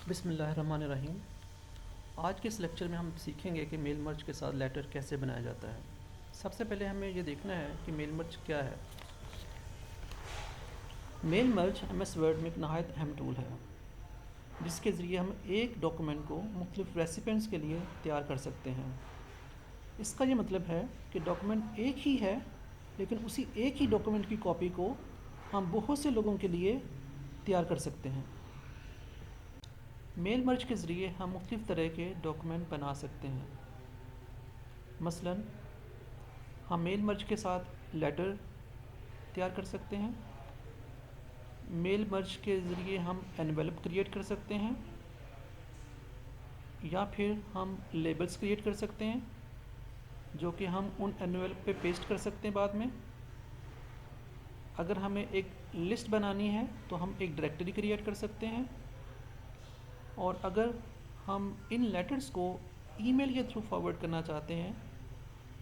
बिस्मिल्लाहिर्रहमानिर्रहीम। आज के इस लेक्चर में हम सीखेंगे कि मेल मर्ज के साथ लेटर कैसे बनाया जाता है। सबसे पहले हमें ये देखना है कि मेल मर्ज क्या है। मेल मर्ज एमएस वर्ड में एक नहायत अहम टूल है जिसके ज़रिए हम एक डॉक्यूमेंट को मुख्तलिफ रेसिपिएंट्स के लिए तैयार कर सकते हैं। इसका ये मतलब है कि डॉक्यूमेंट एक ही है, लेकिन उसी एक ही डॉक्यूमेंट की कॉपी को हम बहुत से लोगों के लिए तैयार कर सकते हैं। मेल मर्ज के ज़रिए हम मुख्तलिफ़ तरह के डॉक्यूमेंट बना सकते हैं। मसलन हम मेल मर्ज के साथ लेटर तैयार कर सकते हैं। मेल मर्ज के ज़रिए हम एनवेलप क्रिएट कर सकते हैं, या फिर हम लेबल्स क्रिएट कर सकते हैं जो कि हम उन एनवेलप पे पेस्ट कर सकते हैं बाद में। अगर हमें एक लिस्ट बनानी है तो हम एक डायरेक्टरी क्रिएट कर सकते हैं, और अगर हम इन लेटर्स को ईमेल के थ्रू फॉरवर्ड करना चाहते हैं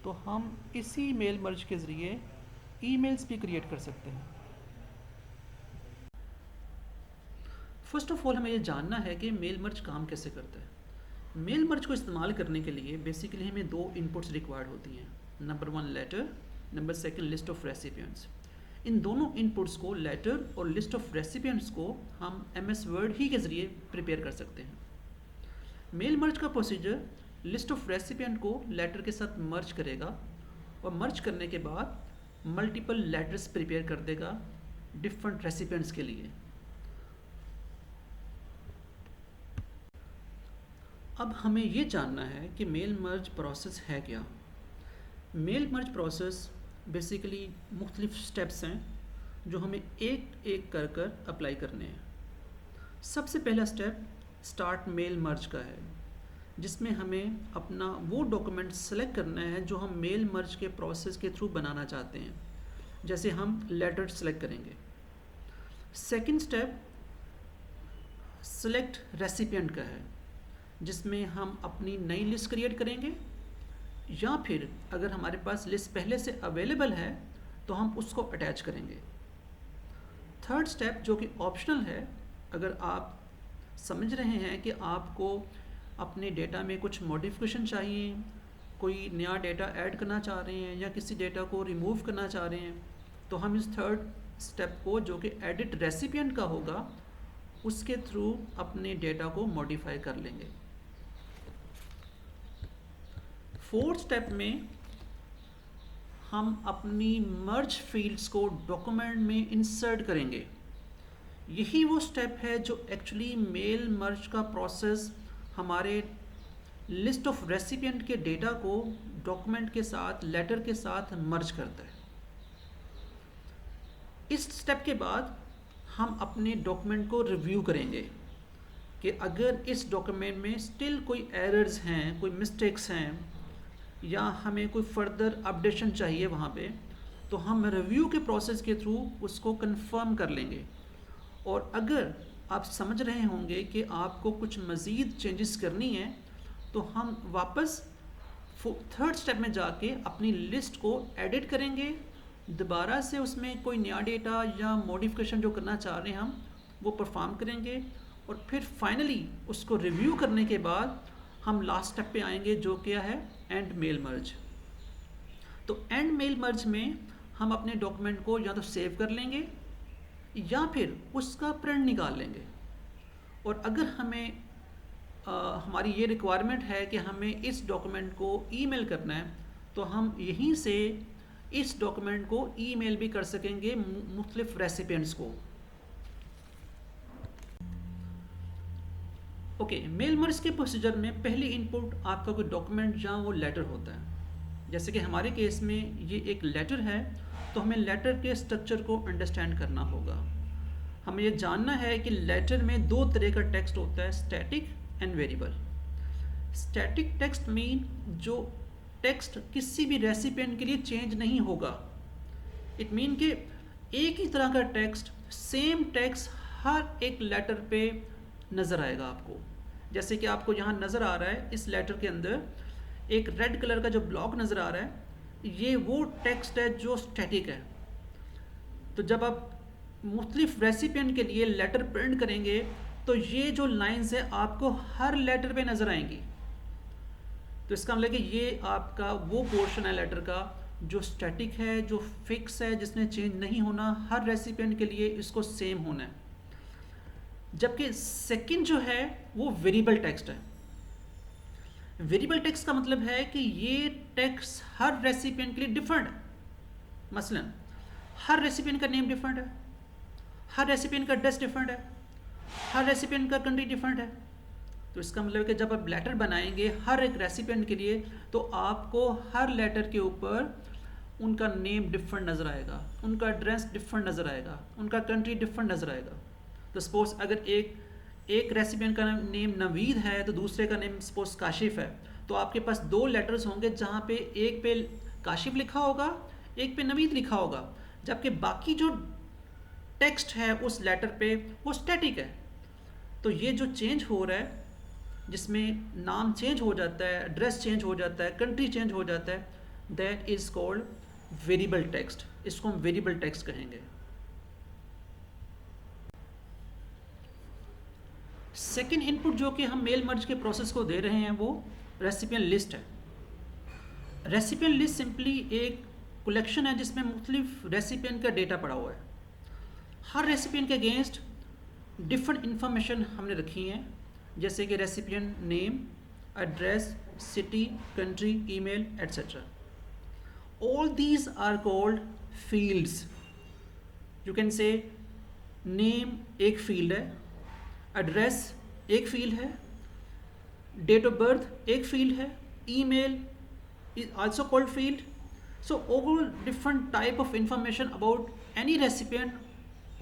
तो हम इसी मेल मर्ज के ज़रिए ईमेल्स भी क्रिएट कर सकते हैं। फर्स्ट ऑफ ऑल हमें ये जानना है कि मेल मर्ज काम कैसे करता है। मेल मर्ज को इस्तेमाल करने के लिए बेसिकली हमें दो इनपुट्स रिक्वायर्ड होती हैं। Number 1 letter, number 2 list of recipients. इन दोनों इनपुट्स को, लेटर और लिस्ट ऑफ रेसिपिएंट्स को, हम एमएस वर्ड ही के ज़रिए प्रिपेयर कर सकते हैं। मेल मर्ज का प्रोसीजर लिस्ट ऑफ रेसिपिएंट को लेटर के साथ मर्ज करेगा, और मर्ज करने के बाद मल्टीपल लेटर्स प्रिपेयर कर देगा डिफरेंट रेसिपिएंट्स के लिए। अब हमें ये जानना है कि मेल मर्ज प्रोसेस है क्या। मेल मर्ज प्रोसेस बेसिकली मुख्तलिफ स्टेप्स हैं जो हमें एक एक कर कर अप्लाई करने हैं। सबसे पहला स्टेप स्टार्ट मेल मर्ज का है, जिसमें हमें अपना वो डॉक्यूमेंट सेलेक्ट करना है जो हम मेल मर्ज के प्रोसेस के थ्रू बनाना चाहते हैं। जैसे हम लेटर सेलेक्ट करेंगे। सेकंड स्टेप सेलेक्ट रेसिपिएंट का है, जिसमें हम अपनी नई लिस्ट क्रिएट करेंगे, या फिर अगर हमारे पास लिस्ट पहले से अवेलेबल है तो हम उसको अटैच करेंगे। थर्ड स्टेप जो कि ऑप्शनल है, अगर आप समझ रहे हैं कि आपको अपने डेटा में कुछ मॉडिफिकेशन चाहिए, कोई नया डेटा ऐड करना चाह रहे हैं या किसी डेटा को रिमूव करना चाह रहे हैं, तो हम इस थर्ड स्टेप को, जो कि एडिट रेसिपिएंट का होगा, उसके थ्रू अपने डेटा को मॉडिफाई कर लेंगे। फोर्थ स्टेप में हम अपनी मर्ज फील्ड्स को डॉक्यूमेंट में इंसर्ट करेंगे। यही वो स्टेप है जो एक्चुअली मेल मर्ज का प्रोसेस हमारे लिस्ट ऑफ रेसिपिएंट के डेटा को डॉक्यूमेंट के साथ, लेटर के साथ मर्ज करता है। इस स्टेप के बाद हम अपने डॉक्यूमेंट को रिव्यू करेंगे कि अगर इस डॉक्यूमेंट में स्टिल कोई एरर्स हैं, कोई मिस्टेक्स हैं, या हमें कोई फर्दर अपडेशन चाहिए वहाँ पे, तो हम रिव्यू के प्रोसेस के थ्रू उसको कंफर्म कर लेंगे। और अगर आप समझ रहे होंगे कि आपको कुछ मज़ीद चेंजेस करनी है, तो हम वापस थर्ड स्टेप में जाके अपनी लिस्ट को एडिट करेंगे, दोबारा से उसमें कोई नया डेटा या मॉडिफिकेशन जो करना चाह रहे हैं हम वो परफॉर्म करेंगे, और फिर फाइनली उसको रिव्यू करने के बाद हम लास्ट स्टेप पे आएंगे, जो क्या है एंड मेल मर्ज। तो एंड मेल मर्ज में हम अपने डॉक्यूमेंट को या तो सेव कर लेंगे या फिर उसका प्रिंट निकाल लेंगे। और अगर हमें हमारी ये रिक्वायरमेंट है कि हमें इस डॉक्यूमेंट को ईमेल करना है, तो हम यहीं से इस डॉक्यूमेंट को ईमेल भी कर सकेंगे मुख्तलिफ रेसिपिएंट्स को। ओके, मेल मर्ज के प्रोसीजर में पहली इनपुट आपका कोई डॉक्यूमेंट या वो लेटर होता है। जैसे कि हमारे केस में ये एक लेटर है, तो हमें लेटर के स्ट्रक्चर को अंडरस्टैंड करना होगा। हमें ये जानना है कि लेटर में दो तरह का टेक्स्ट होता है, static and variable. Static text mean जो टेक्स्ट किसी भी रेसिपिएंट के लिए चेंज नहीं होगा। इट मीन कि एक ही तरह का टेक्स्ट, सेम टेक्स्ट हर एक लेटर पे नज़र आएगा आपको। जैसे कि आपको यहाँ नज़र आ रहा है, इस लेटर के अंदर एक रेड कलर का जो ब्लॉक नज़र आ रहा है, ये वो टेक्स्ट है जो स्टैटिक है। तो जब आप मुख्तलिफ रेसिपिएंट के लिए लेटर प्रिंट करेंगे तो ये जो लाइंस है आपको हर लेटर पे नज़र आएंगी। तो इसका मतलब कि ये आपका वो पोर्शन है लेटर का जो स्टैटिक है, जो फिक्स है, जिसने चेंज नहीं होना, हर रेसिपिएंट के लिए इसको सेम होना है। जबकि सेकंड जो है वो वेरिएबल टेक्स्ट है। वेरिएबल टेक्स्ट का मतलब है कि ये टेक्स्ट हर रेसिपिएंट के लिए डिफरेंट है। मसलन हर रेसिपिएंट का नेम डिफरेंट है, हर रेसिपिएंट का एड्रेस डिफरेंट है, हर रेसिपिएंट का कंट्री डिफरेंट है। तो इसका मतलब है कि जब आप लेटर बनाएंगे हर एक रेसिपिएंट के लिए तो आपको हर लेटर के ऊपर उनका नेम डिफरेंट नज़र आएगा, उनका एड्रेस डिफरेंट नज़र आएगा, उनका कंट्री डिफरेंट नज़र आएगा। तो सपोज अगर एक रेसिपिएंट का नेम नवीद है तो दूसरे का नेम सपोज काशिफ है, तो आपके पास दो लेटर्स होंगे जहाँ पे एक पे काशिफ लिखा होगा, एक पे नवीद लिखा होगा, जबकि बाकी जो टेक्स्ट है उस लेटर पे वो स्टैटिक है। तो ये जो चेंज हो रहा है जिसमें नाम चेंज हो जाता है, एड्रेस चेंज हो जाता है, कंट्री चेंज हो जाता है, that is called variable text. इसको हम वेरिएबल टेक्स्ट कहेंगे। सेकेंड इनपुट जो कि हम मेल मर्ज के प्रोसेस को दे रहे हैं वो रेसिपिएंट लिस्ट है। रेसिपिएंट लिस्ट सिंपली एक कलेक्शन है जिसमें मुख्तलिफ रेसिपिएंट का डेटा पड़ा हुआ है। हर रेसिपिएंट के अगेंस्ट डिफरेंट इंफॉर्मेशन हमने रखी हैं, जैसे कि recipient name, address, city, country, email etcetera. All these are called fields. You can say name एक फील्ड है, एड्रेस एक फील्ड है, डेट ऑफ बर्थ एक फील्ड है, email is also called field. So all different type of information about any recipient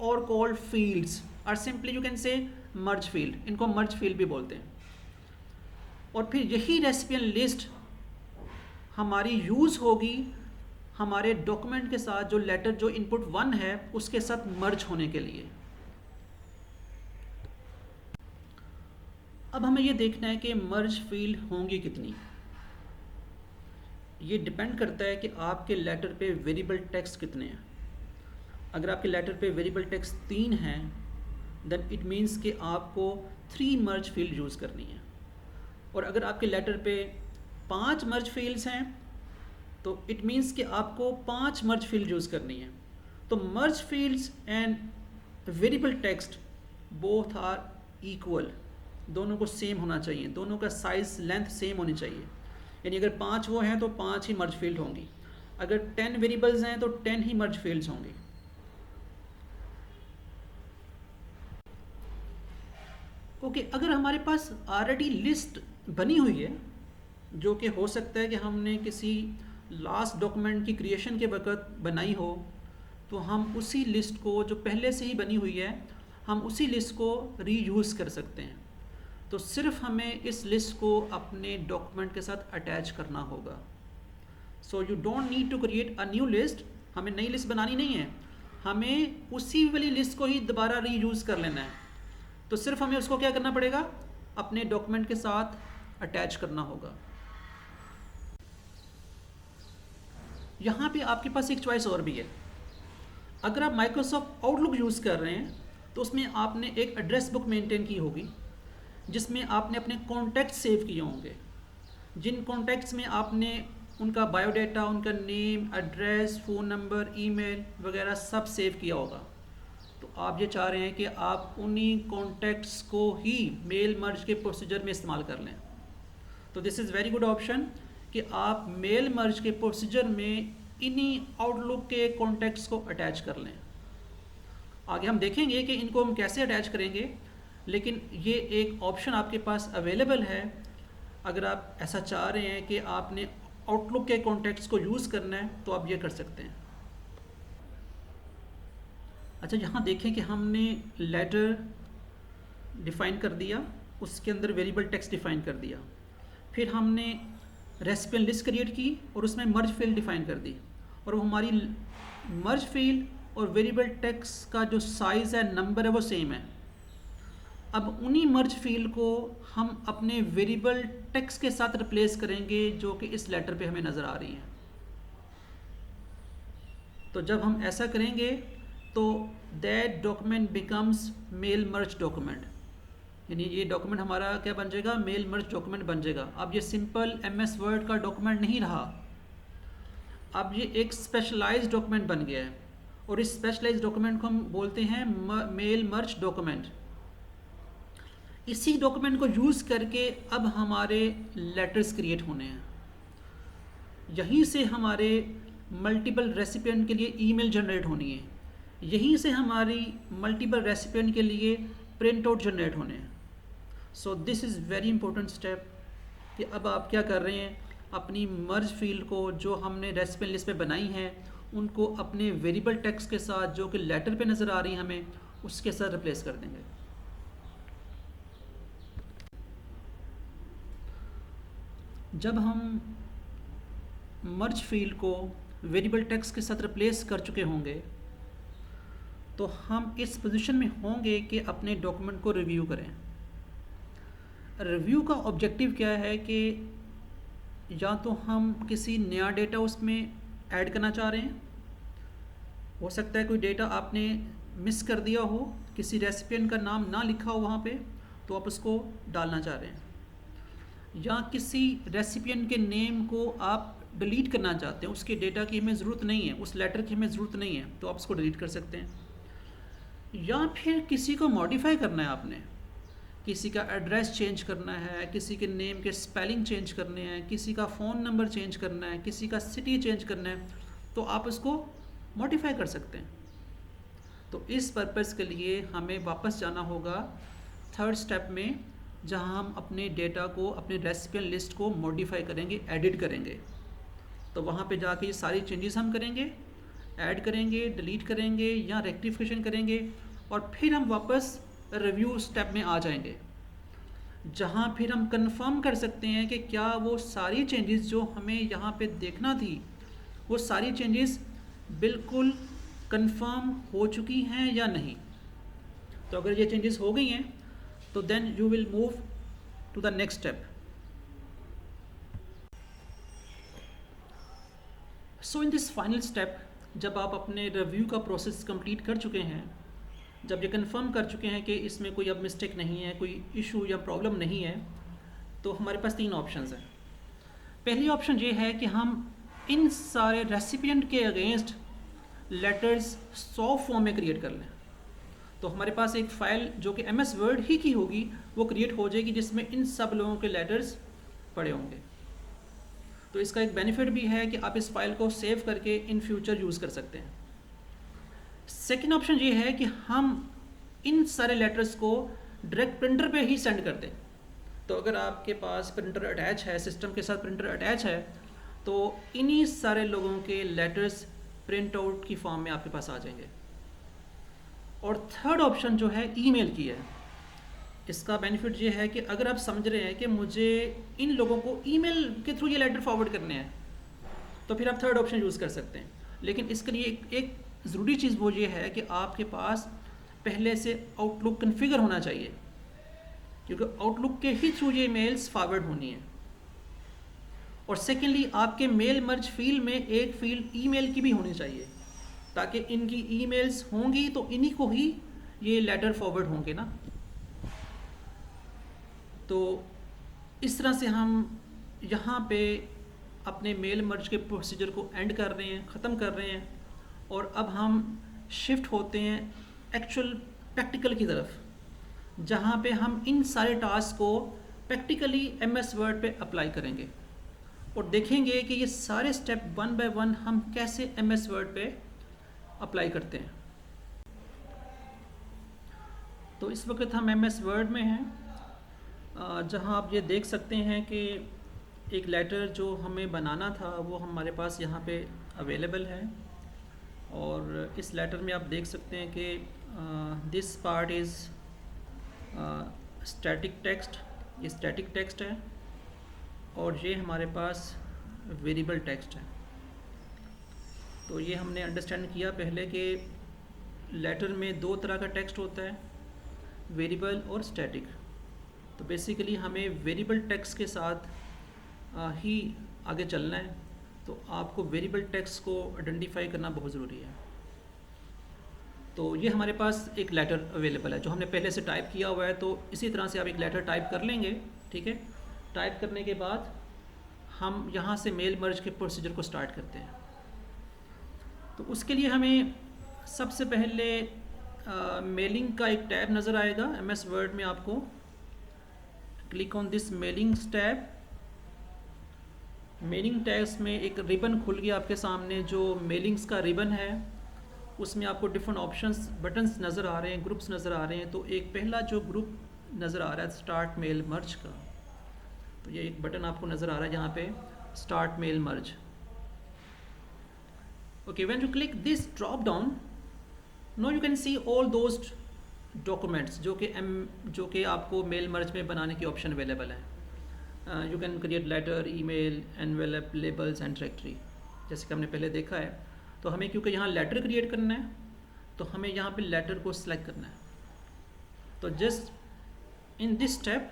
और called fields are simply you can say merge field. इनको मर्ज field भी बोलते हैं। और फिर यही रेसिपिएंट लिस्ट हमारी यूज़ होगी हमारे डॉक्यूमेंट के साथ, जो लेटर जो इनपुट 1 है उसके साथ मर्ज होने के लिए। अब हमें ये देखना है कि मर्ज फील्ड होंगी कितनी। ये डिपेंड करता है कि आपके लेटर पे वेरिएबल टेक्स्ट कितने हैं। अगर आपके लेटर पे वेरिएबल टेक्स्ट 3 हैं देन इट मीन्स कि आपको 3 मर्ज फील्ड यूज़ करनी है। और अगर आपके लेटर पे 5 मर्ज फील्ड्स हैं तो इट मीन्स कि आपको 5 मर्ज फील्ड यूज़ करनी है। तो merge fields and variable text both are equal, दोनों को सेम होना चाहिए, दोनों का साइज लेंथ सेम होनी चाहिए। यानी अगर 5 वो हैं तो 5 ही मर्ज फील्ड होंगी, अगर 10 वेरिएबल्स हैं तो 10 ही मर्ज फील्ड्स होंगी। ओके, अगर हमारे पास ऑलरेडी लिस्ट बनी हुई है, जो कि हो सकता है कि हमने किसी लास्ट डॉक्यूमेंट की क्रिएशन के वक्त बनाई हो, तो हम उसी लिस्ट को जो पहले से ही बनी हुई है हम उसी लिस्ट को रीयूज़ कर सकते हैं। तो सिर्फ हमें इस लिस्ट को अपने डॉक्यूमेंट के साथ अटैच करना होगा। So you don't need to create a new list. हमें नई लिस्ट बनानी नहीं है, हमें उसी वाली लिस्ट को ही दोबारा रीयूज़ कर लेना है। तो सिर्फ हमें उसको क्या करना पड़ेगा, अपने डॉक्यूमेंट के साथ अटैच करना होगा। यहाँ पे आपके पास एक चॉइस और भी है। अगर आप माइक्रोसॉफ्ट आउटलुक यूज़ कर रहे हैं तो उसमें आपने एक एड्रेस बुक मेंटेन की होगी जिसमें आपने अपने कॉन्टैक्ट सेव किए होंगे। जिन कॉन्टैक्ट्स में आपने उनका बायोडाटा, उनका name, address, phone number, email वगैरह सब सेव किया होगा। तो आप ये चाह रहे हैं कि आप उन्हीं कॉन्टैक्ट्स को ही मेल मर्ज के प्रोसीजर में इस्तेमाल कर लें। तो this is very good option कि आप मेल मर्ज के प्रोसीजर में इन्हीं आउटलुक के कॉन्टैक्ट्स को अटैच कर लें। आगे हम देखेंगे कि इनको हम कैसे अटैच करेंगे, लेकिन ये एक ऑप्शन आपके पास अवेलेबल है। अगर आप ऐसा चाह रहे हैं कि आपने आउटलुक के कॉन्टैक्ट्स को यूज़ करना है तो आप ये कर सकते हैं। अच्छा, यहाँ देखें कि हमने लेटर डिफ़ाइन कर दिया, उसके अंदर वेरिएबल टेक्स्ट डिफ़ाइन कर दिया, फिर हमने रेसिपिएंट लिस्ट क्रिएट की और उसमें मर्ज फील्ड डिफ़ाइन कर दी, और वो हमारी मर्ज फील्ड और वेरिएबल टेक्स्ट का जो साइज़ है, नंबर है, वो सेम है। अब उन्हीं मर्ज फील्ड को हम अपने वेरिएबल टेक्स्ट के साथ रिप्लेस करेंगे जो कि इस लेटर पे हमें नज़र आ रही है। तो जब हम ऐसा करेंगे तो that document becomes mail merge document. यानी ये डॉक्यूमेंट हमारा क्या बन जाएगा, मेल मर्ज डॉक्यूमेंट बन जाएगा। अब ये सिंपल एमएस वर्ड का डॉक्यूमेंट नहीं रहा, अब ये एक स्पेशलाइज्ड डॉक्यूमेंट बन गया है, और इस स्पेशलाइज्ड डॉक्यूमेंट को हम बोलते हैं मेल मर्ज डॉक्यूमेंट। इसी डॉक्यूमेंट को यूज़ करके अब हमारे लेटर्स क्रिएट होने हैं। यहीं से हमारे मल्टीपल रेसिपिएंट के लिए ईमेल जनरेट होनी है, यहीं से हमारी मल्टीपल रेसिपिएंट के लिए प्रिंट आउट जनरेट होने हैं। सो this is very important step कि अब आप क्या कर रहे हैं, अपनी मर्ज फील्ड को जो हमने रेसिपिएंट लिस्ट पे बनाई है उनको अपने वेरिएबल टेक्स्ट के साथ जो कि लेटर पे नज़र आ रही है हमें, उसके साथ रिप्लेस कर देंगे। जब हम मर्ज फील्ड को वेरिएबल टेक्स्ट के साथ रिप्लेस कर चुके होंगे तो हम इस पोजीशन में होंगे कि अपने डॉक्यूमेंट को रिव्यू करें। रिव्यू का ऑब्जेक्टिव क्या है कि या तो हम किसी नया डेटा उसमें ऐड करना चाह रहे हैं, हो सकता है कोई डेटा आपने मिस कर दिया हो, किसी रेसिपिएंट का नाम ना लिखा हो वहाँ पे, तो आप उसको डालना चाह रहे हैं, या किसी रेसिपिएंट के नेम को आप डिलीट करना चाहते हैं, उसके डेटा की हमें ज़रूरत नहीं है, उस लेटर की हमें ज़रूरत नहीं है, तो आप उसको डिलीट कर सकते हैं। या फिर किसी को मॉडिफाई करना है, आपने किसी का एड्रेस चेंज करना है, किसी के नेम के स्पेलिंग चेंज करने हैं, किसी का फ़ोन नंबर चेंज करना है, किसी का सिटी चेंज करना है, तो आप उसको मॉडिफाई कर सकते हैं। तो इस पर्पज़ के लिए हमें वापस जाना होगा थर्ड स्टेप में, जहां हम अपने डेटा को, अपने रेसिपिएंट लिस्ट को मॉडिफाई करेंगे, एडिट करेंगे। तो वहां पे जाके ये सारी चेंजेस हम करेंगे, ऐड करेंगे, डिलीट करेंगे या रेक्टिफिकेशन करेंगे, और फिर हम वापस रिव्यू स्टेप में आ जाएंगे, जहां फिर हम कंफर्म कर सकते हैं कि क्या वो सारी चेंजेस जो हमें यहाँ पे देखना थी, वो सारी चेंजेस बिल्कुल कंफर्म हो चुकी हैं या नहीं। तो अगर ये चेंजेस हो गई हैं तो then you will move to the next step. So in this final step, जब आप अपने रिव्यू का प्रोसेस कंप्लीट कर चुके हैं, जब ये कंफर्म कर चुके हैं कि इसमें कोई अब मिस्टेक नहीं है, कोई इशू या प्रॉब्लम नहीं है, तो हमारे पास तीन ऑप्शंस हैं। पहली ऑप्शन ये है कि हम इन सारे रेसिपिएंट के अगेंस्ट लेटर्स 100 फॉर्म में क्रिएट कर लें। तो हमारे पास एक फ़ाइल जो कि एमएस वर्ड ही की होगी वो क्रिएट हो जाएगी, जिसमें इन सब लोगों के लेटर्स पड़े होंगे। तो इसका एक बेनिफिट भी है कि आप इस फाइल को सेव करके इन फ्यूचर यूज़ कर सकते हैं। सेकेंड ऑप्शन ये है कि हम इन सारे लेटर्स को डायरेक्ट प्रिंटर पे ही सेंड कर दें। तो अगर आपके पास प्रिंटर अटैच है, सिस्टम के साथ प्रिंटर अटैच है, तो इन्हीं सारे लोगों के लेटर्स प्रिंट आउट की फॉर्म में आपके पास आ जाएंगे। और थर्ड ऑप्शन जो है ईमेल की है। इसका बेनिफिट ये है कि अगर आप समझ रहे हैं कि मुझे इन लोगों को ईमेल के थ्रू ये लेटर फॉरवर्ड करने हैं, तो फिर आप थर्ड ऑप्शन यूज़ कर सकते हैं। लेकिन इसके लिए एक ज़रूरी चीज़ वो ये है कि आपके पास पहले से आउटलुक कन्फिगर होना चाहिए, क्योंकि आउटलुक के ही थ्रू ये मेल्स फॉरवर्ड होनी है। और सेकेंडली, आपके मेल मर्ज फील्ड में एक फील्ड ईमेल की भी होनी चाहिए, ताकि इनकी ईमेल्स होंगी तो इन्हीं को ही ये लेटर फॉरवर्ड होंगे ना। तो इस तरह से हम यहाँ पे अपने मेल मर्ज के प्रोसीजर को एंड कर रहे हैं, ख़त्म कर रहे हैं, और अब हम शिफ्ट होते हैं एक्चुअल प्रैक्टिकल की तरफ, जहाँ पे हम इन सारे टास्क को प्रैक्टिकली एमएस वर्ड पे अप्लाई करेंगे और देखेंगे कि ये सारे स्टेप वन बाय वन हम कैसे एमएस वर्ड पे अप्लाई करते हैं। तो इस वक्त हम एमएस वर्ड में हैं, जहां आप ये देख सकते हैं कि एक लेटर जो हमें बनाना था वो हमारे पास यहाँ पे अवेलेबल है। और इस लेटर में आप देख सकते हैं कि this part is static text, ये स्टैटिक टेक्स्ट है, और ये हमारे पास वेरिएबल टेक्स्ट है। तो ये हमने अंडरस्टैंड किया पहले कि लेटर में दो तरह का टेक्स्ट होता है, वेरिएबल और स्टैटिक। तो बेसिकली हमें वेरिएबल टेक्स्ट के साथ ही आगे चलना है, तो आपको वेरिएबल टेक्स्ट को आइडेंटिफाई करना बहुत ज़रूरी है। तो ये हमारे पास एक लेटर अवेलेबल है जो हमने पहले से टाइप किया हुआ है, तो इसी तरह से आप एक लेटर टाइप कर लेंगे, ठीक है। टाइप करने के बाद हम यहाँ से मेल मर्ज के प्रोसीजर को स्टार्ट करते हैं। तो उसके लिए हमें सबसे पहले मेलिंग का एक टैब नज़र आएगा MS वर्ड में, आपको click on this mailings tab. Mailing tags में एक रिबन खुल गया आपके सामने, जो मेलिंग्स का रिबन है, उसमें आपको डिफरेंट ऑप्शंस बटन्स नज़र आ रहे हैं, ग्रुप्स नज़र आ रहे हैं। तो एक पहला जो ग्रुप नज़र आ रहा है स्टार्ट मेल मर्ज का, तो ये एक बटन आपको नज़र आ रहा है यहाँ पे, start mail merge. Okay, when you click this drop down, no you can see all those documents जो कि आपको मेल मर्ज में बनाने की ऑप्शन अवेलेबल है। You can create letter, email, envelope, labels and directory, जैसे कि हमने पहले देखा है। तो हमें क्योंकि यहाँ लेटर क्रिएट करना है, तो हमें यहाँ पे लेटर को सिलेक्ट करना है। तो just in this step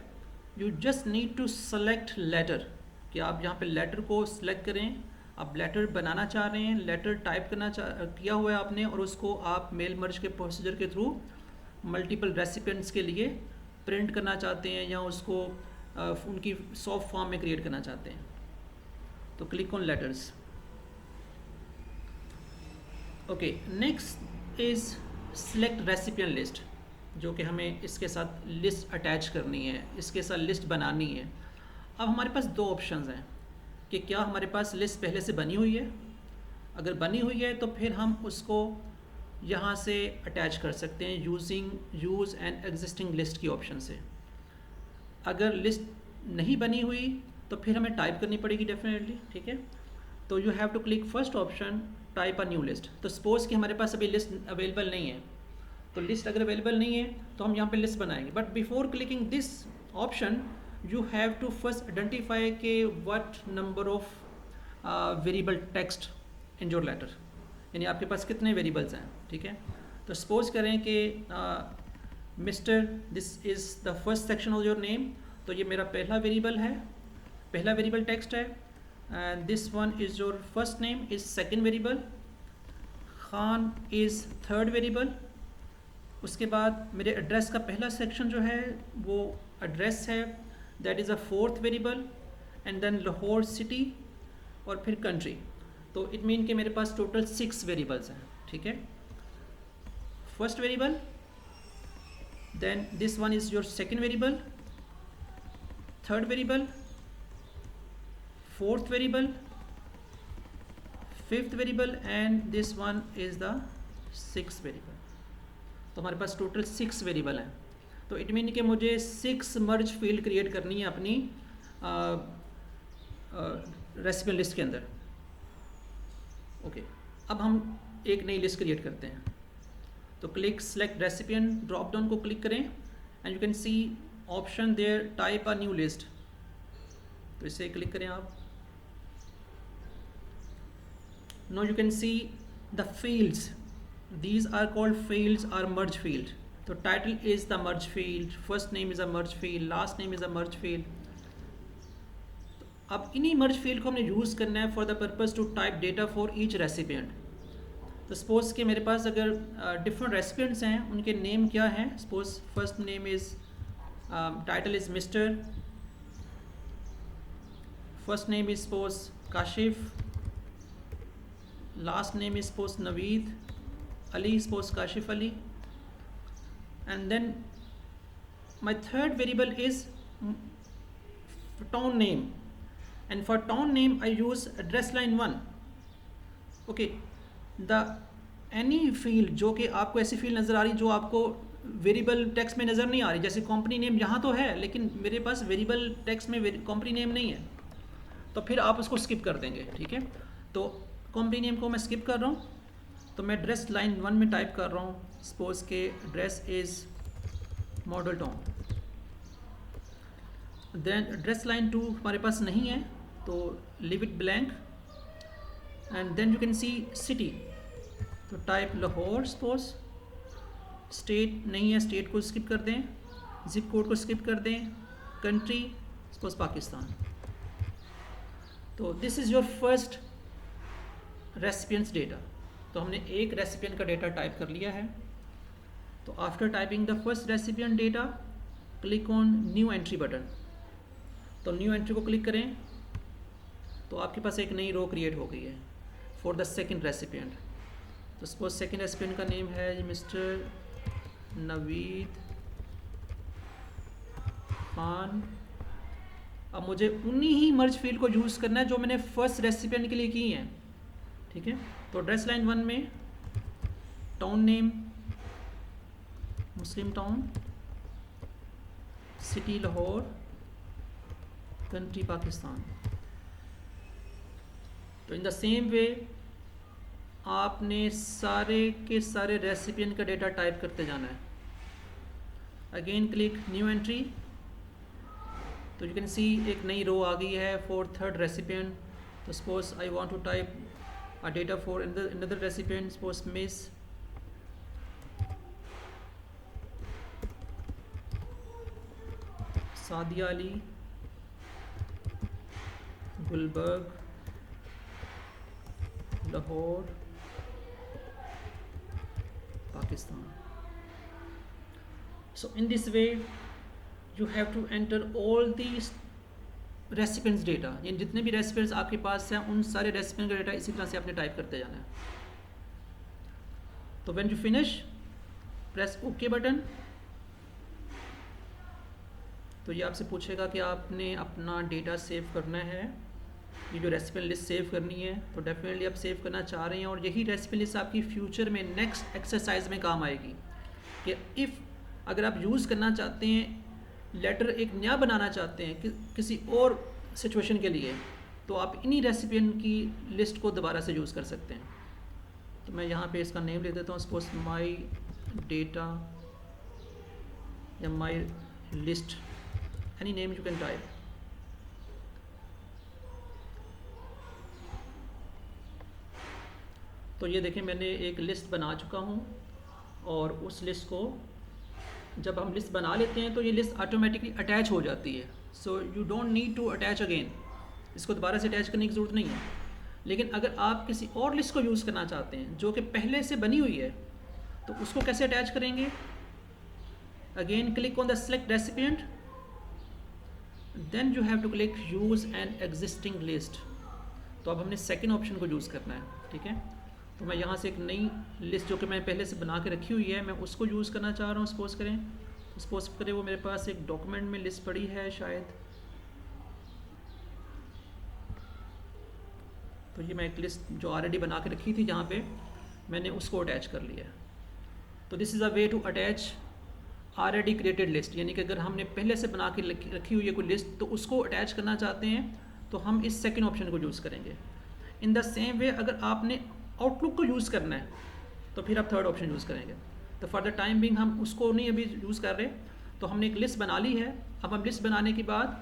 you just need to select letter, कि आप यहाँ पे लेटर को सिलेक्ट करें। आप लेटर बनाना चाह रहे हैं, लेटर टाइप किया हुआ है आपने, और उसको आप मेल मर्ज के प्रोसीजर के थ्रू मल्टीपल रेसिपिएंट्स के लिए प्रिंट करना चाहते हैं, या उसको उनकी सॉफ्ट फॉर्म में क्रिएट करना चाहते हैं। तो click on letters. Okay, next is select recipient list, जो कि हमें इसके साथ लिस्ट अटैच करनी है, इसके साथ लिस्ट बनानी है। अब हमारे पास दो ऑप्शंस हैं कि क्या हमारे पास लिस्ट पहले से बनी हुई है। अगर बनी हुई है तो फिर हम उसको यहाँ से अटैच कर सकते हैं यूज़ एन एग्जिस्टिंग लिस्ट की ऑप्शन से। अगर लिस्ट नहीं बनी हुई तो फिर हमें टाइप करनी पड़ेगी डेफिनेटली, ठीक है। तो you have to click first option, type a new list. तो सपोज़ कि हमारे पास अभी लिस्ट अवेलेबल नहीं है, तो लिस्ट अगर अवेलेबल नहीं है तो हम यहाँ पे लिस्ट बनाएंगे। But before clicking this option you have to first identify के what number of variable text in your letter, यानी आपके पास कितने वेरिएबल्स हैं, ठीक है। तो सपोज करें कि mister this is the first section of your name, तो ये मेरा पहला वेरिएबल है, पहला वेरिएबल टेक्स्ट है। And this one is your first name is second variable, Khan is third variable. उसके बाद मेरे एड्रेस का पहला सेक्शन जो है वो एड्रेस है, that is a fourth variable, and then Lahore city और फिर कंट्री। तो इट मीन कि मेरे पास टोटल 6 वेरिएबल्स हैं, ठीक है। First variable, then this one is your second variable, third variable, fourth variable, fifth variable, and this one is the sixth variable. तो हमारे पास टोटल 6 वेरिएबल हैं। तो इट मीन कि मुझे 6 मर्ज फील्ड क्रिएट करनी है अपनी रेसिपिएंट लिस्ट के अंदर। ओके, अब हम एक नई लिस्ट क्रिएट करते हैं। तो click select recipient, drop down को क्लिक करें, and you can see option there type a new list. तो इसे क्लिक करें आप। No you can see the fields, these are called fields or merge field. तो title is the merge field, first name is a merge field, last name is a merge field. अब इन्हीं merge field को हमने use करना है for the purpose to type data for each recipient. तो suppose कि मेरे पास अगर डिफरेंट रेसिपिएंट्स हैं, उनके नेम क्या हैं। Suppose first name is, title is mister, first name is suppose Kashif, last name is suppose Naveed, Ali, suppose Kashif Ali, and then my third variable is town name, and for town name I use address line 1. Okay, the any field जो कि आपको ऐसी field नज़र आ रही जो आपको variable text में नज़र नहीं आ रही, जैसे कंपनी नेम यहाँ तो है लेकिन मेरे पास वेरिएबल टेक्स्ट में कंपनी नेम नहीं है, तो फिर आप उसको स्किप कर देंगे, ठीक है। तो कंपनी नेम को मैं स्किप कर रहा हूँ। तो मैं एड्रेस लाइन 1 में टाइप कर रहा हूँ, सपोज के address is model town. Then address line 2 हमारे पास नहीं है, तो leave it blank, and then you can see city, तो टाइप लाहौर सपोज। स्टेट नहीं है, स्टेट को स्किप कर दें, जिप कोड को स्किप कर दें, कंट्री सपोज पाकिस्तान। तो this is your first recipients data. तो हमने एक रेसिपिएंट का डेटा टाइप कर लिया है। तो after typing the first recipient data click on new entry button. तो न्यू एंट्री को क्लिक करें तो आपके पास एक नई रो क्रिएट हो गई है फॉर द सेकंड रेसिपिएंट। तो सपोज सेकंड रेसिपिएंट का नेम है मिस्टर नवीद खान। अब मुझे उन्हीं ही मर्ज फील्ड को यूज़ करना है जो मैंने फर्स्ट रेसिपिएंट के लिए की हैं, ठीक है। तो एड्रेस लाइन 1 में town name Muslim Town, city Lahore, country Pakistan. तो इन द सेम वे आपने सारे के सारे रेसिपिएंट का डेटा टाइप करते जाना है। Again click new entry. तो यू कैन सी एक नई रो आ गई है फॉर थर्ड रेसिपिएंट। तो suppose I want to type a data for another recipient, suppose miss Sadia Ali Gulberg Lahore Pakistan. So in this way you have to enter all these recipients data, यानी जितने भी recipients आपके पास हैं उन सारे रेसिपिएंट का डेटा इसी तरह से आपने टाइप करते जाना है। तो when you finish press okay button. तो ये आपसे पूछेगा कि आपने अपना डेटा सेव करना है, ये जो रेसिपिएंट लिस्ट सेव करनी है। तो डेफिनेटली आप सेव करना चाह रहे हैं और यही रेसिपिएंट लिस्ट आपकी फ्यूचर में नेक्स्ट एक्सरसाइज में काम आएगी कि इफ़ अगर आप यूज़ करना चाहते हैं, लेटर एक नया बनाना चाहते हैं कि किसी और सिचुएशन के लिए, तो आप इन्हीं रेसिपिएंट की लिस्ट को दोबारा से यूज़ कर सकते हैं। तो मैं यहाँ पे इसका नेम ले देता हूँ, सपोज माई डेटा या my list, any name you can type. तो ये देखें मैंने एक लिस्ट बना चुका हूँ और उस लिस्ट को जब हम लिस्ट बना लेते हैं तो ये लिस्ट ऑटोमेटिकली अटैच हो जाती है। So you don't need to attach again, इसको दोबारा से अटैच करने की ज़रूरत नहीं है। लेकिन अगर आप किसी और लिस्ट को यूज़ करना चाहते हैं जो कि पहले से बनी हुई है, तो उसको कैसे अटैच करेंगे? Again click on the select recipient, then you have to click use an existing list. तो अब हमने सेकेंड ऑप्शन को यूज़ करना है, ठीक है। तो मैं यहाँ से एक नई लिस्ट जो कि मैं पहले से बना के रखी हुई है, मैं उसको यूज़ करना चाह रहा हूँ। सपोज करें, सपोज करें वो मेरे पास एक डॉक्यूमेंट में लिस्ट पड़ी है शायद। तो ये मैं एक लिस्ट जो ऑलरेडी बना के रखी थी जहाँ पे मैंने उसको अटैच कर लिया। तो this is a way to attach already created list, यानी कि अगर हमने पहले से बना के रखी हुई है कोई लिस्ट तो उसको अटैच करना चाहते हैं तो हम इस सेकेंड ऑप्शन को यूज़ करेंगे। इन द सेम वे अगर आपने आउटलुक को यूज़ करना है तो फिर आप थर्ड ऑप्शन यूज़ करेंगे। तो फॉर द टाइम बिंग हम उसको नहीं अभी यूज़ कर रहे, तो हमने एक लिस्ट बना ली है। अब हम लिस्ट बनाने के बाद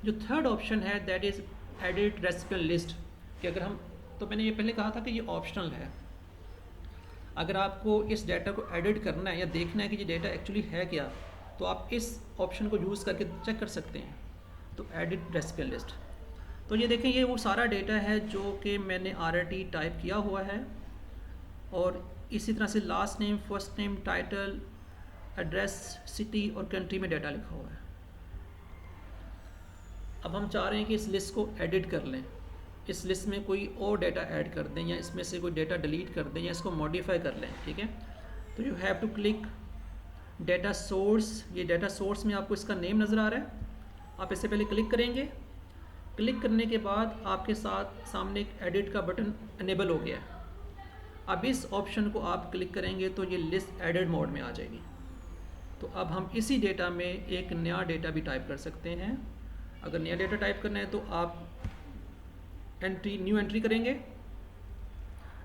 जो थर्ड ऑप्शन है that is edit recipient list, कि अगर हम, तो मैंने ये पहले कहा था कि ये ऑप्शनल है। अगर आपको इस डेटा को एडिट करना है या देखना है कि ये डेटा एक्चुअली है क्या, तो आप इस ऑप्शन को यूज़ करके चेक कर सकते हैं। तो एडिट रेसिपिएंट लिस्ट। तो ये देखें, ये वो सारा डेटा है जो कि मैंने ऑलरेडी टाइप किया हुआ है और इसी तरह से last name, first name, title, address, city और कंट्री में डेटा लिखा हुआ है। अब हम चाह रहे हैं कि इस लिस्ट को एडिट कर लें, इस लिस्ट में कोई और डेटा ऐड कर दें या इसमें से कोई डेटा डिलीट कर दें या इसको मॉडिफाई कर लें, ठीक है। तो you have to click data source. ये डेटा सोर्स में आपको इसका नेम नज़र आ रहा है, आप इससे पहले क्लिक करेंगे। क्लिक करने के बाद आपके सामने एक एडिट का बटन इनेबल हो गया है। अब इस ऑप्शन को आप क्लिक करेंगे तो ये लिस्ट एडिट मोड में आ जाएगी। तो अब हम इसी डेटा में एक नया डेटा भी टाइप कर सकते हैं। अगर नया डेटा टाइप करना है तो आप न्यू एंट्री करेंगे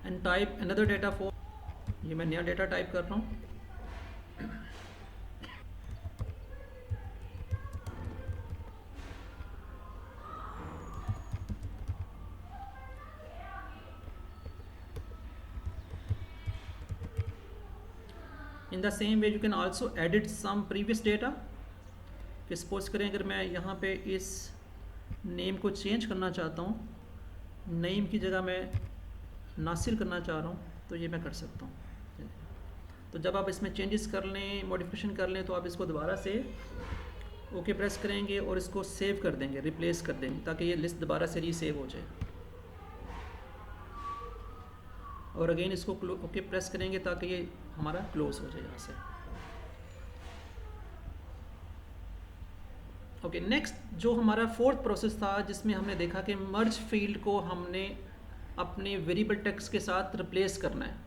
and type another data for, ये मैं नया डेटा टाइप कर रहा हूँ। In the same way you can also edit some previous data. कि सपोज करें अगर मैं यहाँ पे इस नेम को चेंज करना चाहता हूँ, नेम की जगह मैं नासिर करना चाह रहा हूँ, तो ये मैं कर सकता हूँ। तो जब आप इसमें चेंजेस कर लें, मॉडिफिकेशन कर लें, तो आप इसको दोबारा से ओके प्रेस करेंगे और इसको सेव कर देंगे, रिप्लेस कर देंगे, ताकि ये लिस्ट दोबारा से रीसेव हो जाए। और अगेन इसको ओके प्रेस करेंगे ताकि ये हमारा क्लोज हो जाए यहाँ से। ओके, नेक्स्ट जो हमारा फोर्थ प्रोसेस था जिसमें हमने देखा कि मर्ज फील्ड को हमने अपने वेरिएबल टेक्स्ट के साथ रिप्लेस करना है।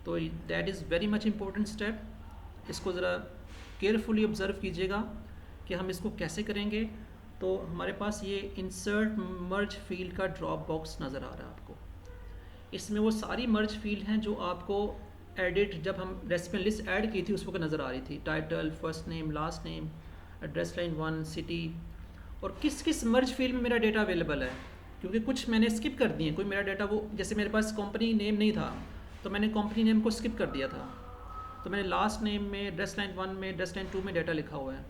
तो that is very much important step. इसको ज़रा केयरफुली ऑब्ज़र्व कीजिएगा कि हम इसको कैसे करेंगे। तो हमारे पास ये इंसर्ट मर्ज फील्ड का ड्रॉप बॉक्स नज़र आ रहा है आपको। इसमें वो सारी मर्ज फील्ड हैं जो आपको एडिट, जब हम रेसिपी लिस्ट ऐड की थी उस वक्त नज़र आ रही थी। Title, first name, last name, address line 1, city, और किस किस मर्ज फील्ड में मेरा डेटा अवेलेबल है, क्योंकि कुछ मैंने स्किप कर दिए। कोई मेरा डेटा, वो जैसे मेरे पास कंपनी नेम नहीं था तो मैंने कंपनी नेम को स्किप कर दिया था, तो मैंने लास्ट नेम में, एड्रेस लाइन 1 में, एड्रेस लाइन 2 में डाटा लिखा हुआ है।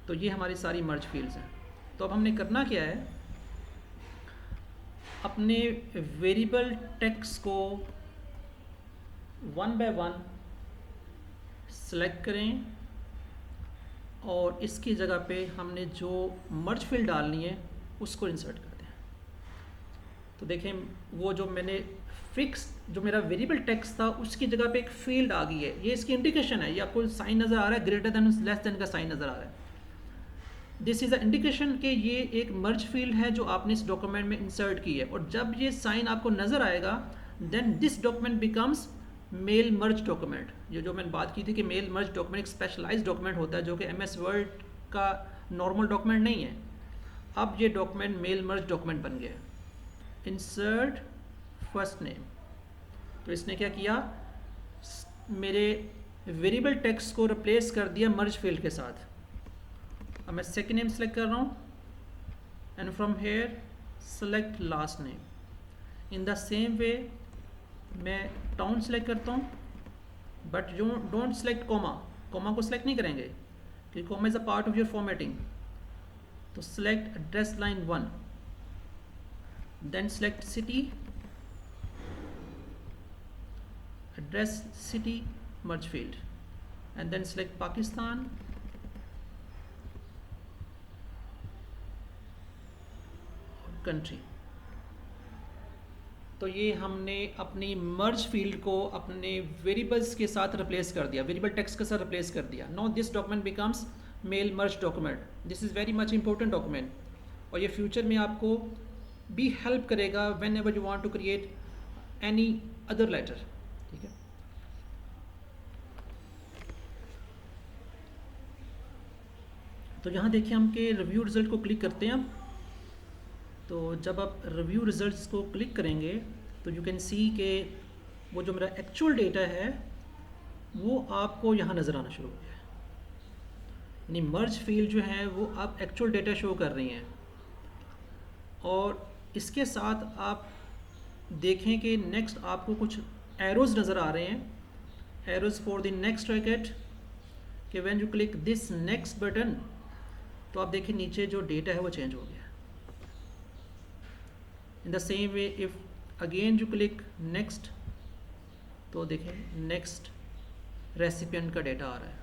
तो ये हमारी सारी मर्ज फील्ड्स हैं। तो अब हमने करना क्या है, अपने वेरिएबल टेक्स्ट को वन बाय वन सेलेक्ट करें और इसकी जगह पे हमने जो मर्ज फील्ड डालनी है उसको इंसर्ट करते हैं। तो देखें, वो जो मैंने फिक्स, जो मेरा वेरिएबल टेक्स्ट था उसकी जगह पे एक फील्ड आ गई है। ये इसकी इंडिकेशन है, ये आपको साइन नज़र आ रहा है, ग्रेटर देन लेस देन का साइन नज़र आ रहा है। दिस इज़ अ इंडिकेशन कि ये एक मर्ज फील्ड है जो आपने इस डॉक्यूमेंट में इंसर्ट की है। और जब ये साइन आपको नज़र आएगा then this document becomes mail merge document. ये जो मैंने बात की थी कि मेल मर्ज डॉक्यूमेंट एक स्पेशलाइज्ड डॉक्यूमेंट होता है जो कि MS वर्ड का नॉर्मल डॉक्यूमेंट नहीं है। अब ये डॉक्यूमेंट मेल मर्ज डॉक्यूमेंट बन गया। इंसर्ट फर्स्ट नेम, तो इसने क्या किया, मेरे वेरिएबल टेक्स्ट को रिप्लेस कर दिया मर्ज फील्ड के साथ। अब मैं सेकेंड नेम सेलेक्ट कर रहा हूँ and from here select last name. In the same way मैं टाउन सेलेक्ट करता हूँ, but you don't select comma, comma को सिलेक्ट नहीं करेंगे क्योंकि comma is a part of your formatting. तो select address line 1, then select city, address city merge field, and then select Pakistan, country. तो ये हमने अपनी मर्ज फील्ड को अपने वेरिएबल्स के साथ रिप्लेस कर दिया, वेरिएबल टेक्स्ट के साथ रिप्लेस कर दिया। Now this document becomes mail merge document. This is very much important document, और ये फ्यूचर में आपको भी हेल्प करेगा whenever you want to create any other letter. ठीक है, तो यहाँ देखिए हम के रिव्यू रिजल्ट को क्लिक करते हैं अब। तो जब आप रिव्यू रिजल्ट्स को क्लिक करेंगे तो यू कैन सी के वो जो मेरा एक्चुअल डेटा है वो आपको यहाँ नज़र आना शुरू हो गया है। यानी मर्ज फील्ड जो है वो आप एक्चुअल डेटा शो कर रही हैं। और इसके साथ आप देखें कि नेक्स्ट आपको कुछ एरोज़ नज़र आ रहे हैं, arrows for the next record, कि when you click this next button तो आप देखें नीचे जो डेटा है वो चेंज हो गया। इन the same way if again you click next तो देखें नेक्स्ट रेसिपिएंट का डेटा आ रहा है।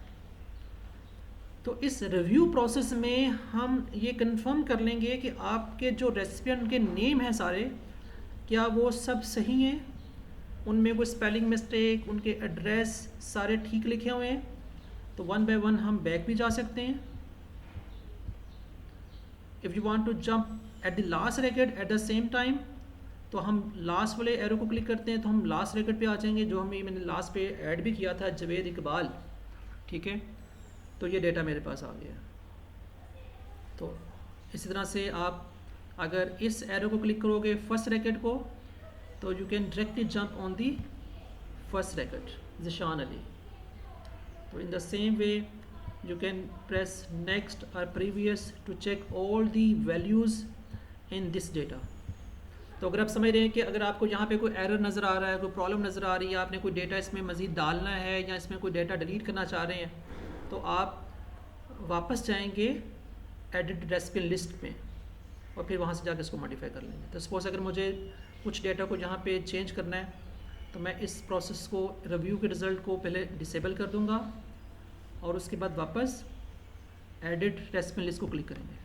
तो इस रिव्यू प्रोसेस में हम ये कंफर्म कर लेंगे कि आपके जो रेसिपिएंट के नेम हैं सारे, क्या वो सब सही हैं, उनमें कोई स्पेलिंग मिस्टेक, उनके एड्रेस सारे ठीक लिखे हुए हैं। तो वन बाय वन हम बैक भी जा सकते हैं। If you want to jump at the last racket at the same time तो हम लास्ट वाले एरो को क्लिक करते हैं तो हम लास्ट रैकेट पे आ जाएंगे, जो मैंने लास्ट पे ऐड भी किया था, जवेद इकबाल। ठीक है, तो ये डेटा मेरे पास आ गया। तो इसी तरह से आप अगर इस एरो को क्लिक करोगे फर्स्ट रैकेट को तो you can directly jump on the first record, Zeeshan Ali. तो in the same way you can press next or previous to check all the values in this data। तो अगर आप समझ रहे हैं कि अगर आपको यहाँ पे कोई एरर नज़र आ रहा है, कोई प्रॉब्लम नज़र आ रही है, आपने कोई डेटा इसमें मज़ीद डालना है या इसमें कोई डेटा डिलीट करना चाह रहे हैं, तो आप वापस जाएंगे एडिट रेसिपिएंट लिस्ट में और फिर वहाँ से जाकर इसको मॉडिफाई कर लेंगे। तो सपोज अगर मुझे कुछ डेटा को यहाँ पे चेंज करना है तो मैं इस प्रोसेस को, रिव्यू के रिज़ल्ट को पहले डिसेबल कर दूंगा और उसके बाद वापस एडिट रेसिपिएंट लिस्ट को क्लिक करेंगे।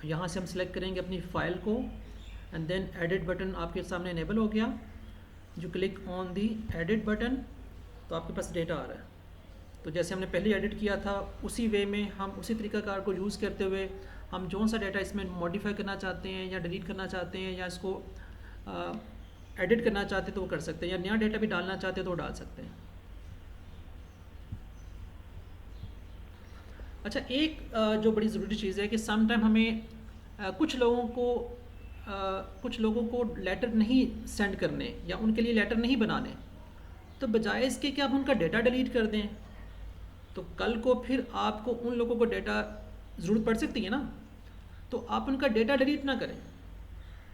यहाँ से हम सिलेक्ट करेंगे अपनी फ़ाइल को एंड देन एडिट बटन आपके सामने इनेबल हो गया। जो click on the edit button तो आपके पास डेटा आ रहा है। तो जैसे हमने पहले एडिट किया था उसी वे में हम उसी तरीक़ाकार को यूज़ करते हुए हम जो सा डाटा इसमें मॉडिफाई करना चाहते हैं या डिलीट करना चाहते हैं या इसको एडिट करना चाहते हैं तो वो कर सकते हैं, या नया डाटा भी डालना चाहते हैं तो वो डाल सकते हैं। अच्छा, एक जो बड़ी ज़रूरी चीज़ है कि सम टाइम हमें कुछ लोगों को लेटर नहीं सेंड करने या उनके लिए लेटर नहीं बनाने, तो बजाय इसके कि आप उनका डेटा डिलीट कर दें, तो कल को फिर आपको उन लोगों को डेटा ज़रूरत पड़ सकती है ना, तो आप उनका डेटा डिलीट ना करें,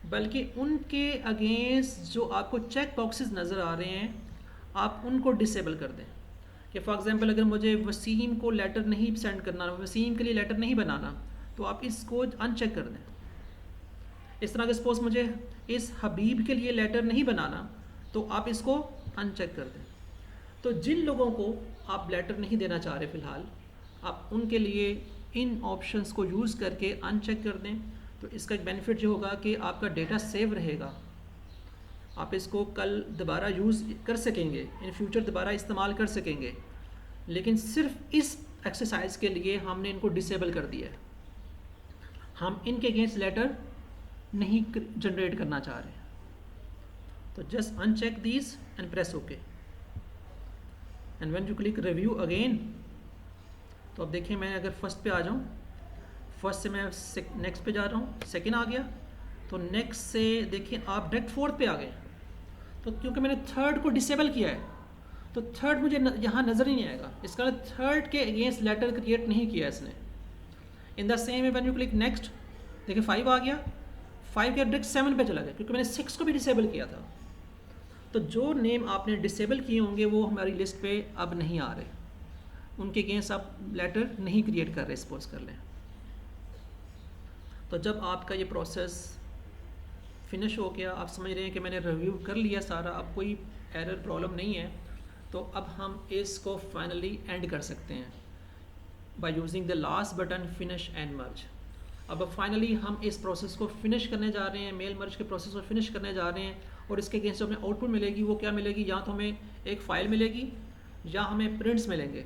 बल्कि उनके अगेंस्ट जो आपको चेक बॉक्सेस नज़र आ रहे हैं आप उनको डिसेबल कर दें। कि फॉर एग्ज़ाम्पल अगर मुझे वसीम को लेटर नहीं सेंड करना, वसीम के लिए लेटर नहीं बनाना, तो आप इसको अनचेक कर दें। इस तरह के सपोज मुझे इस हबीब के लिए लेटर नहीं बनाना, तो आप इसको अनचेक कर दें। तो जिन लोगों को आप लेटर नहीं देना चाह रहे फ़िलहाल, आप उनके लिए इन ऑप्शंस को यूज़ करके अनचेक कर दें। तो इसका एक बेनिफिट जो होगा कि आपका डेटा सेव रहेगा, आप इसको कल दोबारा यूज़ कर सकेंगे, इन फ्यूचर दोबारा इस्तेमाल कर सकेंगे। लेकिन सिर्फ इस एक्सरसाइज के लिए हमने इनको डिसेबल कर दिया है। हम इनके अगेंस्ट लेटर नहीं जनरेट करना चाह रहे। तो just uncheck these and press okay and when you click review again, तो अब देखिए मैं अगर फर्स्ट पे आ जाऊँ, फर्स्ट से मैं नेक्स्ट पे जा रहा हूँ, सेकंड आ गया, तो नेक्स्ट से देखिए आप डायरेक्ट फोर्थ पे आ गए। तो क्योंकि मैंने थर्ड को डिसेबल किया है तो थर्ड मुझे यहाँ नज़र ही नहीं आएगा, इसका थर्ड के अगेंस्ट लेटर क्रिएट नहीं किया इसने। इन the same way when you click next, देखिए 5 आ गया, 5 के डायरेक्ट 7 पे चला गया क्योंकि मैंने 6 को भी डिसेबल किया था। तो जो नेम आपने डिसेबल किए होंगे वो हमारी लिस्ट पे अब नहीं आ रहे, उनके अगेंस्ट आप लेटर नहीं क्रिएट कर रहे, सपोज कर लें। तो जब आपका ये प्रोसेस फिनिश हो गया, आप समझ रहे हैं कि मैंने रिव्यू कर लिया सारा, अब कोई एरर प्रॉब्लम नहीं है, तो अब हम इसको फाइनली एंड कर सकते हैं by using the last button finish and merge. अब फाइनली हम इस प्रोसेस को फिनिश करने जा रहे हैं, मेल मर्ज के प्रोसेस को फिनिश करने जा रहे हैं, और इसके अगेंस्ट जो हमें आउटपुट मिलेगी वो क्या मिलेगी, या तो हमें एक फ़ाइल मिलेगी या हमें प्रिंट्स मिलेंगे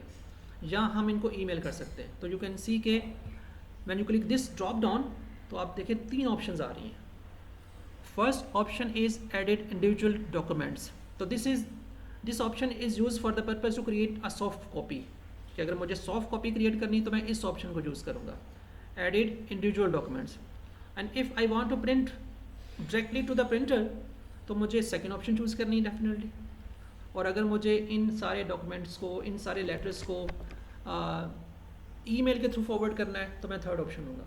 या हम इनको ईमेल कर सकते हैं। तो यू कैन सी के when you click this drop down, तो आप देखिए 3 ऑप्शंस आ रही हैं। First option is edit individual documents. तो this option is use for the purpose to create a soft copy, कि अगर मुझे सॉफ्ट कॉपी क्रिएट करनी तो मैं इस ऑप्शन को यूज़ करूँगा, edit individual documents. And if I want to print directly to the printer, तो मुझे सेकेंड ऑप्शन चूज़ करनी है डेफिनेटली। और अगर मुझे इन सारे डॉक्यूमेंट्स को, इन सारे लेटर्स को ईमेल के थ्रू फॉरवर्ड करना है तो मैं थर्ड ऑप्शन लूँगा।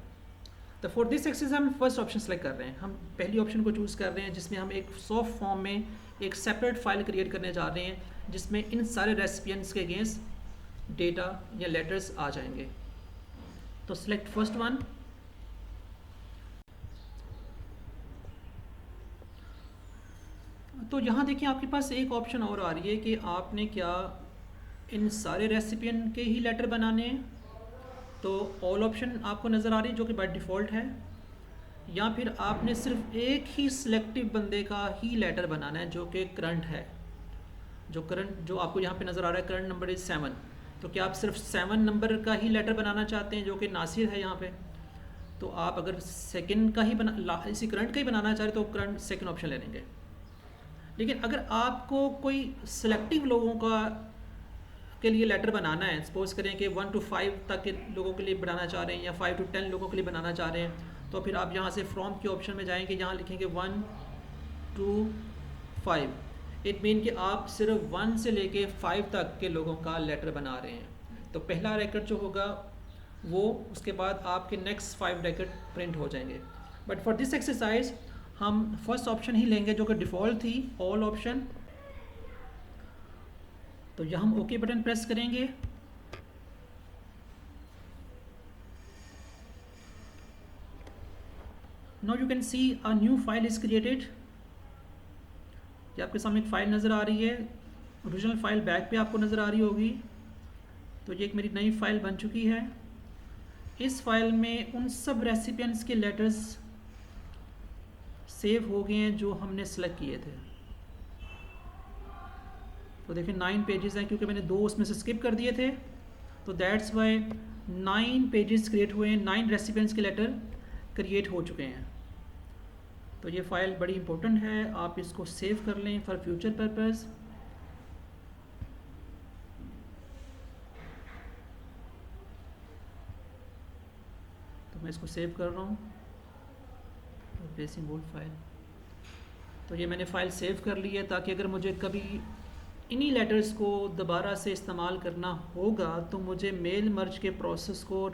तो फॉर दिस एक्सरसाइज हम फर्स्ट ऑप्शन सेलेक्ट कर रहे हैं, हम पहली ऑप्शन को चूज़ कर रहे हैं जिसमें हम एक सॉफ्ट फॉर्म में एक सेपरेट फाइल क्रिएट करने जा रहे हैं जिसमें इन सारे रेसिपिएंट्स के अगेंस्ट डेटा या लेटर्स आ जाएंगे। तो सिलेक्ट फर्स्ट वन। तो यहाँ देखिए आपके पास एक ऑप्शन और आ रही है कि आपने क्या इन सारे रेसिपिएंट के ही लेटर बनाने हैं, तो ऑल ऑप्शन आपको नज़र आ रही है जो कि बाय डिफ़ॉल्ट है, या फिर आपने सिर्फ एक ही सिलेक्टिव बंदे का ही लेटर बनाना है जो कि करंट है, जो आपको यहाँ पे नज़र आ रहा है करंट नंबर इज़ 7। तो क्या आप सिर्फ 7 नंबर का ही लेटर बनाना चाहते हैं जो कि नासिर है यहाँ पे, तो आप अगर सेकंड का ही इसी करंट का ही बनाना चाह रहे तो करंट सेकंड ऑप्शन ले लेंगे। लेकिन अगर आपको कोई सिलेक्टिव लोगों के लिए लेटर बनाना है, सपोज करें कि 1 to 5 तक के लोगों के लिए बनाना चाह रहे हैं या 5 to 10 लोगों के लिए बनाना चाह रहे हैं, तो फिर आप यहाँ से फ्रॉम के ऑप्शन में जाएंगे, यहाँ लिखेंगे 1 to 5। इट मीन कि आप सिर्फ 1 से लेके 5 तक के लोगों का लेटर बना रहे हैं। तो पहला रिकॉर्ड जो होगा वो, उसके बाद आपके नेक्स्ट 5 रिकॉर्ड प्रिंट हो जाएंगे। बट फॉर दिस एक्सरसाइज हम फर्स्ट ऑप्शन ही लेंगे जो कि डिफ़ॉल्ट थी, ऑल ऑप्शन। तो यहाँ हम ओके बटन प्रेस करेंगे। Now you can C a new file is created. ये आपके सामने एक फ़ाइल नज़र आ रही है, ओरिजिनल फ़ाइल बैक पे आपको नज़र आ रही होगी। तो ये एक मेरी नई फ़ाइल बन चुकी है। इस फाइल में उन सब रेसिपिएंट्स के लेटर्स सेव हो गए हैं जो हमने सेलेक्ट किए थे। तो देखिए 9 पेजेस हैं, क्योंकि मैंने 2 उसमें से स्किप कर दिए थे, तो दैट्स वाई 9 पेजेस क्रिएट हुए हैं, 9 रेसिपिएंट्स के लेटर क्रिएट हो चुके हैं। तो ये फ़ाइल बड़ी इंपॉर्टेंट है, आप इसको सेव कर लें फॉर फ्यूचर पर्पज़। तो मैं इसको सेव कर रहा हूँ, रिप्लेसिंग ओल्ड फाइल। तो ये मैंने फ़ाइल सेव कर ली है, ताकि अगर मुझे कभी इन्हीं लेटर्स को दोबारा से इस्तेमाल करना होगा तो मुझे मेल मर्ज के प्रोसेस को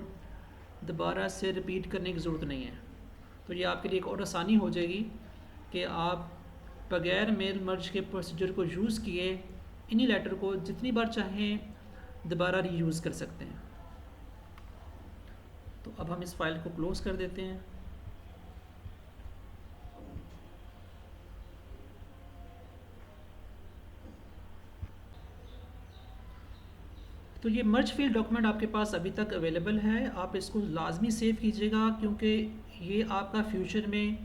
दोबारा से रिपीट करने की ज़रूरत नहीं है। तो ये आपके लिए एक और आसानी हो जाएगी कि आप बगैर मेल मर्ज के प्रोसीजर को यूज़ किए इन्हीं लेटर को जितनी बार चाहें दोबारा रीयूज़ कर सकते हैं। तो अब हम इस फाइल को क्लोज़ कर देते हैं। तो ये मर्ज फील्ड डॉक्यूमेंट आपके पास अभी तक अवेलेबल है, आप इसको लाजमी सेव कीजिएगा, क्योंकि ये आपका फ्यूचर में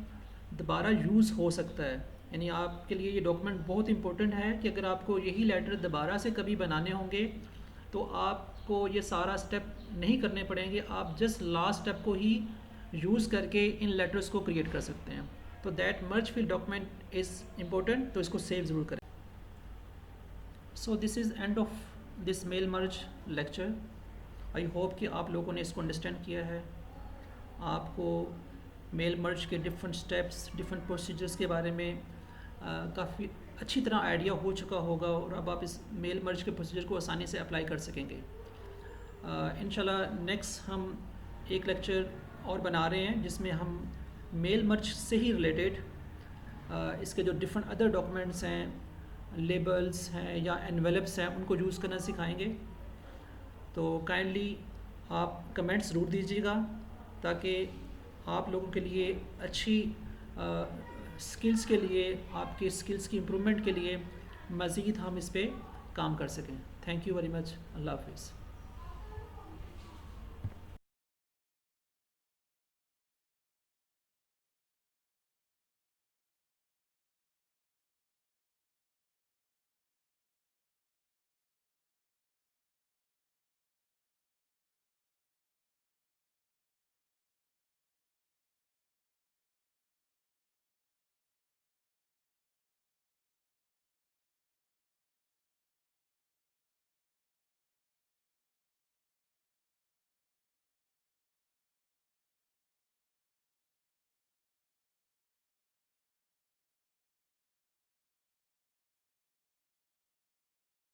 दोबारा यूज़ हो सकता है। यानी आपके लिए ये डॉक्यूमेंट बहुत इंपॉर्टेंट है कि अगर आपको यही लेटर दोबारा से कभी बनाने होंगे तो आपको ये सारा स्टेप नहीं करने पड़ेंगे, आप जस्ट लास्ट स्टेप को ही यूज़ करके इन लेटर्स को क्रिएट कर सकते हैं। तो that merge field document is important, तो इसको सेव ज़रूर करें। So this is end of this mail merge lecture. I hope कि आप लोगों ने इसको अंडरस्टैंड किया है, आपको मेल मर्ज के डिफरेंट स्टेप्स, डिफरेंट प्रोसीजर्स के बारे में काफ़ी अच्छी तरह आइडिया हो चुका होगा, और अब आप इस मेल मर्ज के प्रोसीजर को आसानी से अप्लाई कर सकेंगे। इंशाल्लाह नेक्स्ट हम एक लेक्चर और बना रहे हैं जिसमें हम मेल मर्ज से ही रिलेटेड इसके जो डिफरेंट अदर डॉक्यूमेंट्स हैं, लेबल्स हैं या एनवेलप्स हैं, उनको यूज़ करना सिखाएंगे। तो काइंडली आप कमेंट्स ज़रूर दीजिएगा, ताकि आप लोगों के लिए अच्छी स्किल्स के लिए, आपके स्किल्स की इम्प्रूवमेंट के लिए मज़ीद हम इस पर काम कर सकें। Thank you very much. अल्लाह हाफिज़।